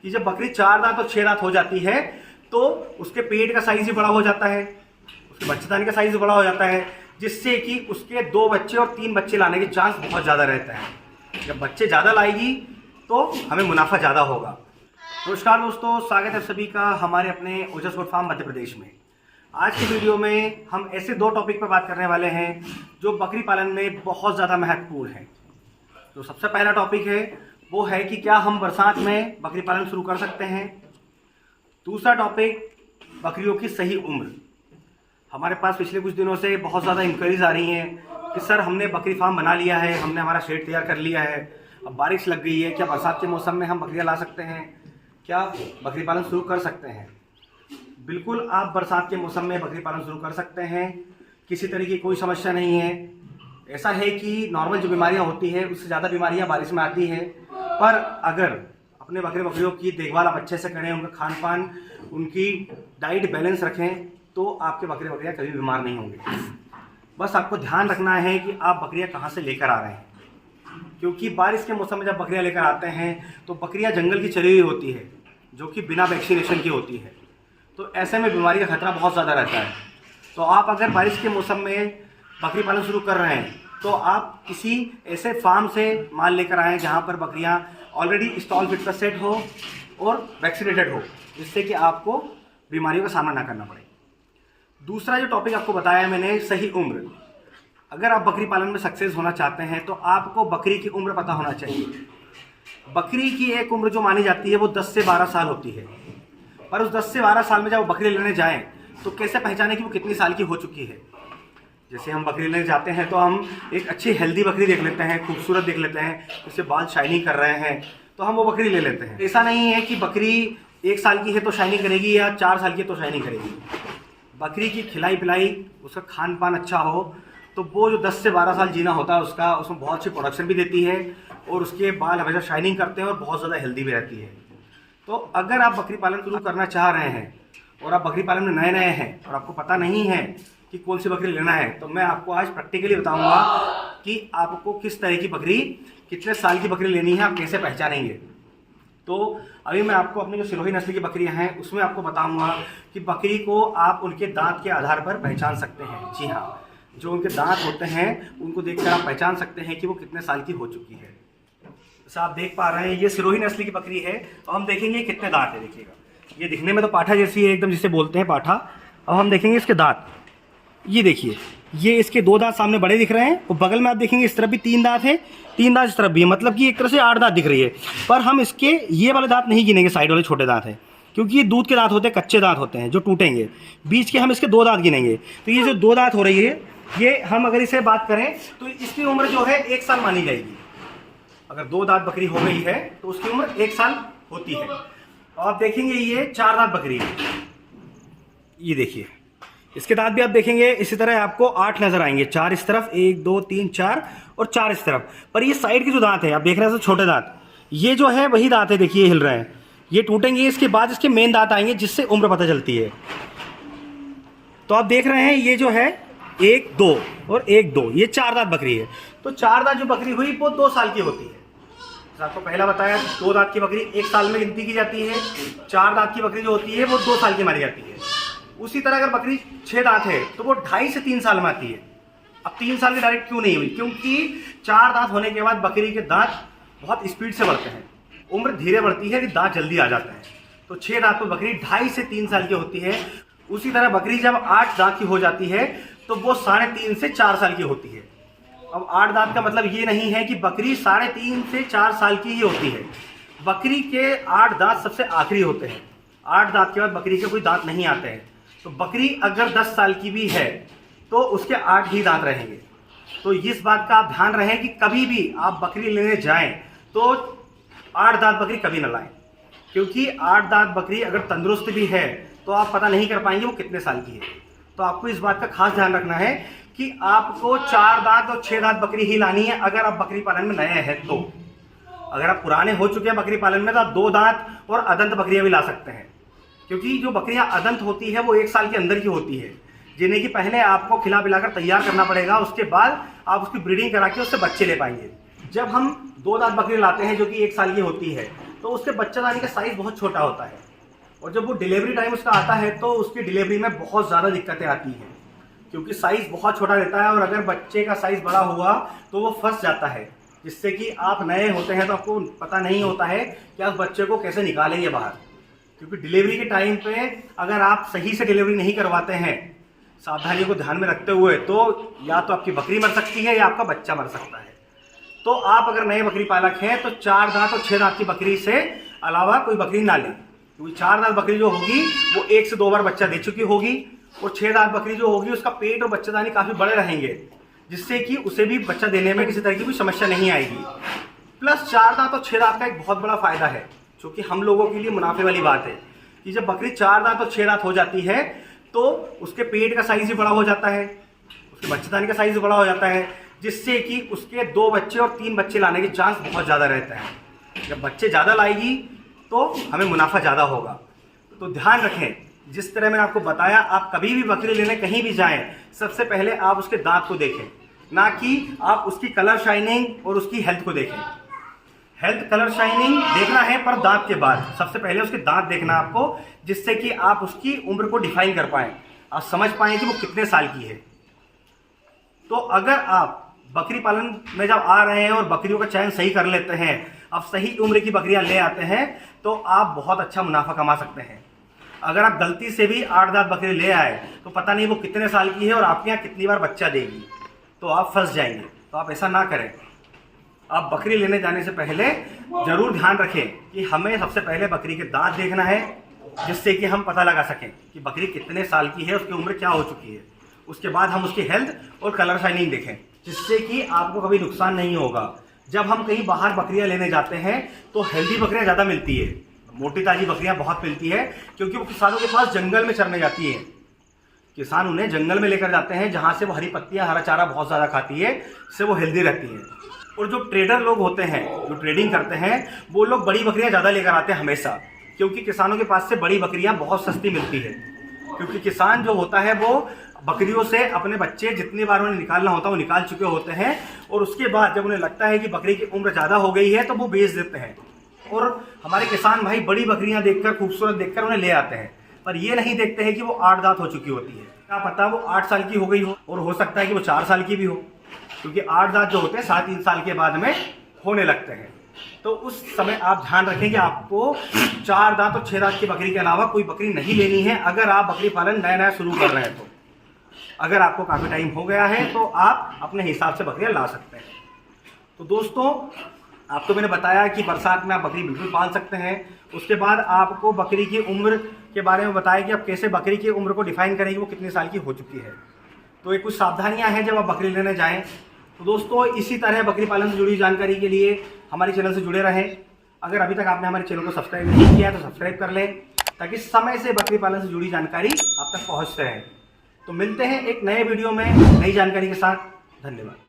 कि जब बकरी 4 दांत और 6 दांत हो जाती है तो उसके पेट का साइज भी बड़ा हो जाता है, उसके बच्चेदानी का साइज भी बड़ा हो जाता है, जिससे कि उसके 2 बच्चे और 3 बच्चे लाने के चांस बहुत ज़्यादा रहता है। जब बच्चे ज़्यादा लाएगी तो हमें मुनाफा ज़्यादा होगा। नमस्कार दोस्तों, स्वागत है सभी का हमारे अपने ओजस गोट फार्म मध्य प्रदेश में। आज की वीडियो में हम ऐसे 2 टॉपिक पर बात करने वाले हैं जो बकरी पालन में बहुत ज़्यादा महत्वपूर्ण है। तो सबसे पहला टॉपिक है वो है कि क्या हम बरसात में बकरी पालन शुरू कर सकते हैं। दूसरा टॉपिक बकरियों की सही उम्र। हमारे पास पिछले कुछ दिनों से बहुत ज़्यादा इंक्वायरीज आ रही हैं कि सर हमने बकरी फार्म बना लिया है, हमने हमारा शेड तैयार कर लिया है, अब बारिश लग गई है, क्या बरसात के मौसम में हम बकरियां ला सकते हैं, क्या बकरी पालन शुरू कर सकते हैं। बिल्कुल आप बरसात के मौसम में बकरी पालन शुरू कर सकते हैं, किसी तरह की कोई समस्या नहीं है। ऐसा है कि नॉर्मल जो बीमारियां होती है उससे ज़्यादा बीमारियां बारिश में आती हैं, पर अगर अपने बकरियों की देखभाल आप अच्छे से करें, उनका खान पान, उनकी डाइट बैलेंस रखें, तो आपके बकरियां कभी बीमार नहीं होंगे। बस आपको ध्यान रखना है कि आप बकरियां कहाँ से लेकर आ रहे हैं, क्योंकि बारिश के मौसम में जब बकरियां लेकर आते हैं तो बकरियां जंगल की चरी हुई होती है जो कि बिना वैक्सीनेशन की होती है, तो ऐसे में बीमारी का खतरा बहुत ज़्यादा रहता है। तो आप अगर बारिश के मौसम में बकरी पालन शुरू कर रहे हैं तो आप किसी ऐसे फार्म से माल लेकर आएँ जहाँ पर बकरियाँ ऑलरेडी स्टॉल फिट पर सेट हो और वैक्सीनेटेड हो, जिससे कि आपको बीमारियों का सामना ना करना पड़े। दूसरा जो टॉपिक आपको बताया मैंने, सही उम्र। अगर आप बकरी पालन में सक्सेस होना चाहते हैं तो आपको बकरी की उम्र पता होना चाहिए। बकरी की एक उम्र जो मानी जाती है वो 10 से 12 साल होती है, पर उस 10 से 12 साल में जब वो बकरी लेने जाएं तो कैसे पहचानें कि वो कितनी साल की हो चुकी है। जैसे हम बकरी लेने जाते हैं तो हम एक अच्छी हेल्दी बकरी देख लेते हैं, खूबसूरत देख लेते हैं, उससे बाल शाइनिंग कर रहे हैं तो हम वो बकरी ले लेते हैं। ऐसा नहीं है कि बकरी 1 साल की है तो शाइनिंग करेगी या 4 साल की है तो शाइनिंग करेगी। बकरी की खिलाई पिलाई, उसका खान पान अच्छा हो तो वो जो 10 से 12 साल जीना होता है उसमें बहुत अच्छी प्रोडक्शन भी देती है और उसके बाल हमेशा शाइनिंग करते हैं और बहुत ज़्यादा हेल्दी भी रहती है। तो अगर आप बकरी पालन शुरू करना चाह रहे हैं और आप बकरी पालन में नए हैं और आपको पता नहीं है कि कौन सी बकरी लेना है, तो मैं आपको आज प्रैक्टिकली बताऊंगा कि आपको किस तरह की बकरी, कितने साल की बकरी लेनी है, आप कैसे पहचानेंगे। तो अभी मैं आपको अपनी जो सिरोही नस्ल की बकरियां हैं उसमें आपको बताऊंगा कि बकरी को आप उनके दांत के आधार पर पहचान सकते हैं। जी हाँ, जो उनके दांत होते हैं उनको देखकर आप पहचान सकते हैं कि वो कितने साल की हो चुकी है। जैसा आप देख पा रहे हैं ये सिरोही नस्ल की बकरी है। तो हम देखेंगे कितने दांत है। देखिएगा, ये दिखने में तो पाठा जैसी है एकदम, जिसे बोलते हैं पाठा। अब हम देखेंगे इसके दांत। ये देखिए, ये इसके 2 दांत सामने बड़े दिख रहे हैं और बगल में आप देखेंगे इस तरफ भी 3 दांत है, 3 दांत इस तरफ भी है, मतलब कि एक तरह से 8 दांत दिख रही है। पर हम इसके ये वाले दांत नहीं गिनेंगे, साइड वाले छोटे दांत हैं, क्योंकि ये दूध के दांत होते हैं, कच्चे दांत होते हैं जो टूटेंगे। बीच के हम इसके 2 दांत गिनेंगे। तो ये जो 2 दांत हो रही है, ये हम अगर इसे बात करें तो इसकी उम्र जो है 1 साल मानी जाएगी। अगर 2 दांत बकरी हो गई है तो उसकी उम्र 1 साल होती है। और आप देखेंगे ये 4 दांत बकरी है। ये देखिए, इसके दांत भी आप देखेंगे इसी तरह आपको 8 नजर आएंगे, 4 इस तरफ, 1 2 3 4 और 4 इस तरफ। पर ये साइड के जो दांत है आप देख रहे हैं छोटे दांत, ये जो है वही दांत है। देखिए हिल रहे हैं, ये टूटेंगे, इसके बाद इसके मेन दांत आएंगे जिससे उम्र पता चलती है। तो आप देख रहे हैं ये जो है 1 2 और 1 2, ये 4 दांत बकरी है। तो 4 दांत जो बकरी हुई वो 2 साल की होती है। आपको पहला बताया 2 दांत की बकरी 1 साल में गिनती की जाती है, 4 दांत की बकरी जो होती है वो 2 साल की मानी जाती है। उसी तरह अगर बकरी 6 दांत है तो वो 2.5 से 3 साल में आती है। अब 3 साल की डायरेक्ट क्यों नहीं हुई? क्योंकि 4 दांत होने के बाद बकरी के दांत बहुत स्पीड से बढ़ते हैं, उम्र धीरे बढ़ती है कि दांत जल्दी आ जाते हैं। तो 6 दांत पर बकरी 2.5 से 3 साल की होती है। उसी तरह बकरी जब 8 दांत की हो जाती है तो वो 3.5 से 4 साल की होती है। अब 8 दांत का मतलब ये नहीं है कि बकरी 3.5 से 4 साल की ही होती है। बकरी के 8 दांत सबसे आखिरी होते हैं। 8 दांत के बाद बकरी के कोई दांत नहीं आते हैं। तो बकरी अगर 10 साल की भी है तो उसके 8 ही दांत रहेंगे। तो इस बात का आप ध्यान रहे कि कभी भी आप बकरी लेने जाएं तो 8 दांत बकरी कभी ना लाएं, क्योंकि 8 दांत बकरी अगर तंदुरुस्त भी है तो आप पता नहीं कर पाएंगे वो कितने साल की है। तो आपको इस बात का खास ध्यान रखना है कि आपको 4 दांत और 6 दांत बकरी ही लानी है अगर आप बकरी पालन में नए हैं। तो अगर आप पुराने हो चुके हैं बकरी पालन में तो आप 2 दांत और अदंत बकरियां भी ला सकते हैं, क्योंकि जो बकरियां अदंत होती है वो 1 साल के अंदर की होती है, जिन्हें कि पहले आपको खिला पिलाकर तैयार करना पड़ेगा, उसके बाद आप उसकी ब्रीडिंग करा के उससे बच्चे ले पाएंगे। जब हम 2 दांत बकरी लाते हैं जो कि 1 साल की होती है तो उसके बच्चादानी का साइज़ बहुत छोटा होता है, और जब वो डिलीवरी टाइम उसका आता है तो उसकी डिलीवरी में बहुत ज़्यादा दिक्कतें आती हैं, क्योंकि साइज़ बहुत छोटा रहता है, और अगर बच्चे का साइज़ बड़ा हुआ तो वो फंस जाता है, जिससे कि आप नए होते हैं तो आपको पता नहीं होता है कि आप बच्चे को कैसे निकालेंगे बाहर। क्योंकि डिलीवरी के टाइम पे अगर आप सही से डिलीवरी नहीं करवाते हैं, सावधानियों को ध्यान में रखते हुए, तो या तो आपकी बकरी मर सकती है या आपका बच्चा मर सकता है। तो आप अगर नए बकरी पालक हैं तो 4 दांत और 6 दांत की बकरी से अलावा कोई बकरी ना लें, क्योंकि 4 दांत बकरी जो होगी वो 1 से 2 बार बच्चा दे चुकी होगी, और 6 दांत बकरी जो होगी उसका पेट और बच्चेदानी काफ़ी बड़े रहेंगे, जिससे कि उसे भी बच्चा देने में किसी तरह की कोई समस्या नहीं आएगी। प्लस 4 दांत और 6 दांत का एक बहुत बड़ा फायदा है, जो कि हम लोगों के लिए मुनाफे वाली बात है, कि जब बकरी 4 दांत और 6 दांत हो जाती है तो उसके पेट का साइज भी बड़ा हो जाता है, उसके बच्चेदानी का साइज भी बड़ा हो जाता है, जिससे कि उसके 2 बच्चे और 3 बच्चे लाने के चांस बहुत ज़्यादा रहते हैं। जब बच्चे ज़्यादा लाएगी तो हमें मुनाफा ज़्यादा होगा। तो ध्यान रखें, जिस तरह मैंने आपको बताया, आप कभी भी बकरी लेने कहीं भी जाएं, सबसे पहले आप उसके दांत को देखें, ना कि आप उसकी कलर शाइनिंग और उसकी हेल्थ को देखें। हेल्थ कलर शाइनिंग देखना है, पर दांत के बाद सबसे पहले उसके दांत देखना आपको, जिससे कि आप उसकी उम्र को डिफाइन कर पाएँ, आप समझ पाएँ कि वो कितने साल की है। तो अगर आप बकरी पालन में जब आ रहे हैं और बकरियों का चयन सही कर लेते हैं, आप सही उम्र की बकरियां ले आते हैं, तो आप बहुत अच्छा मुनाफा कमा सकते हैं। अगर आप गलती से भी 8 दांत बकरी ले आए तो पता नहीं वो कितने साल की है और आपके यहाँ कितनी बार बच्चा देगी, तो आप फंस जाएंगे। तो आप ऐसा ना करें। आप बकरी लेने जाने से पहले जरूर ध्यान रखें कि हमें सबसे पहले बकरी के दांत देखना है, जिससे कि हम पता लगा सकें कि बकरी कितने साल की है, उसकी उम्र क्या हो चुकी है। उसके बाद हम उसकी हेल्थ और कलर शाइनिंग देखें, जिससे कि आपको कभी नुकसान नहीं होगा। जब हम कहीं बाहर बकरियां लेने जाते हैं तो हेल्दी बकरियां ज़्यादा मिलती है, मोटी ताजी बकरियां बहुत मिलती है, क्योंकि वो किसानों के पास जंगल में चरने जाती हैं। किसान उन्हें जंगल में लेकर जाते हैं, जहाँ से वो हरी पत्तियां, हरा चारा बहुत ज़्यादा खाती है, इससे वो हेल्दी रहती हैं। और जो ट्रेडर लोग होते हैं, जो ट्रेडिंग करते हैं, वो लोग बड़ी बकरियाँ ज़्यादा लेकर आते हैं हमेशा, क्योंकि किसानों के पास से बड़ी बकरियाँ बहुत सस्ती मिलती है। क्योंकि किसान जो होता है वो बकरियों से अपने बच्चे जितनी बार उन्हें निकालना होता है वो निकाल चुके होते हैं, और उसके बाद जब उन्हें लगता है कि बकरी की उम्र ज़्यादा हो गई है तो वो बेच देते हैं। और हमारे किसान भाई बड़ी बकरियां देखकर, खूबसूरत देखकर उन्हें ले आते हैं, पर ये नहीं देखते हैं कि वो 8 दांत हो चुकी होती है। क्या पता वो 8 साल की हो गई हो, और हो सकता है कि वो 4 साल की भी हो, क्योंकि 8 दांत जो होते हैं 7-3 साल के बाद में होने लगते हैं। तो उस समय आप ध्यान रखें कि आपको 4 दांत और 6 दांत की बकरी के अलावा कोई बकरी नहीं लेनी है, अगर आप बकरी पालन नया शुरू कर रहे हैं। तो अगर आपको काफ़ी टाइम हो गया है तो आप अपने हिसाब से बकरियां ला सकते हैं। तो दोस्तों, आपको मैंने बताया कि बरसात में आप बकरी बिल्कुल पाल सकते हैं। उसके बाद आपको बकरी की उम्र के बारे में बताया कि आप कैसे बकरी की उम्र को डिफाइन करें कि वो कितने साल की हो चुकी है। तो ये कुछ सावधानियां हैं जब आप बकरी लेने जाएं। तो दोस्तों, इसी तरह बकरी पालन से जुड़ी जानकारी के लिए हमारे चैनल से जुड़े रहें। अगर अभी तक आपने हमारे चैनल को सब्सक्राइब नहीं किया तो सब्सक्राइब कर लें, ताकि समय से बकरी पालन से जुड़ी जानकारी आप तक पहुँचते रहे। तो मिलते हैं एक नए वीडियो में नई जानकारी के साथ। धन्यवाद।